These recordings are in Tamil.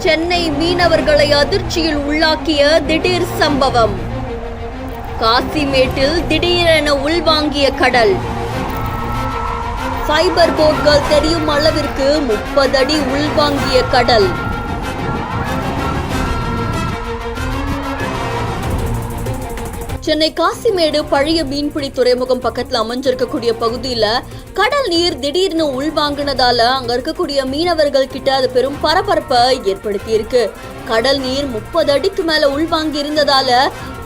சென்னை மீனவர்களை அதிர்ச்சியில் உள்ளாக்கிய திடீர் சம்பவம். காசிமேட்டில் திடீரென உள்வாங்கிய கடல். ஃபைபர் போட்கள் தெரியும் அளவிற்கு 30 அடி உள்வாங்கிய கடல். சென்னை காசிமேடு பழைய மீன்பிடி துறைமுகம் பக்கத்துல அமைஞ்சிருக்கக்கூடிய பகுதியில கடல் நீர் திடீர்னு உள்வாங்கினதால அங்க இருக்கக்கூடிய மீனவர்கள் கிட்ட அது பெரும் பரபரப்பை ஏற்படுத்தி இருக்கு. கடல் நீர் 30 அடிக்கு மேல உள்வாங்கி இருந்ததால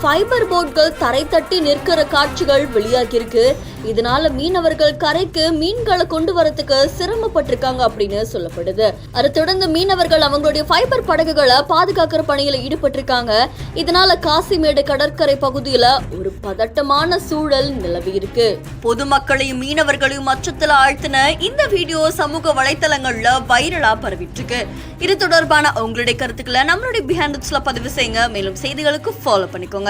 ஃபைபர் போட்கள் தரை தட்டி நிற்கிற காட்சிகள் வெளியாகி இருக்கு. இதனால மீனவர்கள் கரைக்கு மீன்களை கொண்டு வரதுக்கு சிரமப்பட்டிருக்காங்க அப்படின்னு சொல்லப்படுது. அதை தொடர்ந்து மீனவர்கள் அவங்களுடைய ஃபைபர் படகுகளை பாதுகாக்கிற பணியில ஈடுபட்டிருக்காங்க. இதனால காசிமேடு கடற்கரை பகுதியில ஒரு பதட்டமான சூழல் நிலவி இருக்கு. பொதுமக்களையும் மீனவர்களையும் அச்சத்துல ஆழ்த்தின இந்த வீடியோ சமூக வலைத்தளங்கள்ல வைரலா பரவிட்டு இருக்கு. இது தொடர்பான உங்களுடைய கருத்துக்களை நம்மளுடைய பிஹைண்ட் பதிவு செய்யுங்க. மேலும் செய்திகளுக்கு ஃபாலோ பண்ணிக்கோங்க.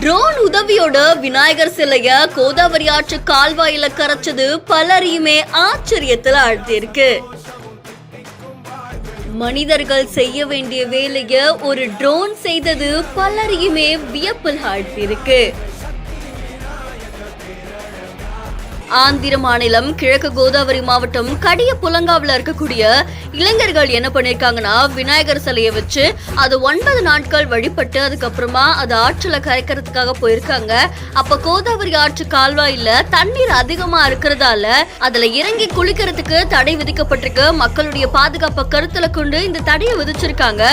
ட்ரோன் உதவியோட விநாயகர் சிலைய கோதாவரி ஆற்று கால்வாயில கரைச்சது பலரையுமே ஆச்சரியத்துல ஆழ்த்தியிருக்கு. மனிதர்கள் செய்ய வேண்டிய வேலைய ஒரு ட்ரோன் செய்தது பலரையுமே வியப்பில் ஆழ்த்தியிருக்கு. ஆந்திர மாநிலம் கிழக்கு கோதாவரி மாவட்டம் கடிய புலங்காவில் இருக்கக்கூடிய இளைஞர்கள் என்ன பண்ணிருக்காங்கன்னா, விநாயகர் சிலையை வச்சு அது 9 நாட்கள் வழிபட்டு அதுக்கப்புறமா அது ஆற்றுல கரைக்கிறதுக்காக போயிருக்காங்க. அப்ப கோதாவரி ஆற்று கால்வாயில தண்ணீர் அதிகமா இருக்கிறதால அதுல இறங்கி குளிக்கிறதுக்கு தடை விதிக்கப்பட்டிருக்கு. மக்களுடைய பாதுகாப்பை கருத்துல கொண்டு இந்த தடையை விதிச்சிருக்காங்க.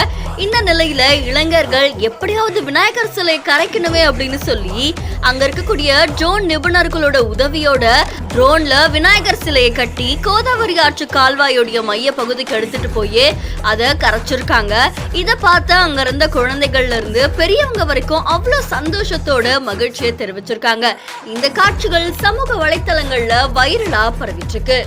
இந்த நிலையில இளைஞர்கள் எப்படியாவது விநாயகர் சிலை கரைக்கணுமே அப்படின்னு சொல்லி அங்க இருக்கக்கூடிய ட்ரோன் நிபுணர்களோட உதவியோட ட்ரோன்ல விநாயகர் சிலையை கட்டி கோதாவரி ஆற்று கால்வாயோடைய மைய பகுதிக்கு எடுத்துட்டு போய் அதை கரைச்சிருக்காங்க. இதை பார்த்து அங்க இருந்த குழந்தைகள்ல இருந்து பெரியவங்க வரைக்கும் அவ்வளவு சந்தோஷத்தோட மகிழ்ச்சியை தெரிவிச்சிருக்காங்க. இந்த காட்சிகள் சமூக வலைத்தளங்கள்ல வைரலா பரவிட்டு இருக்கு.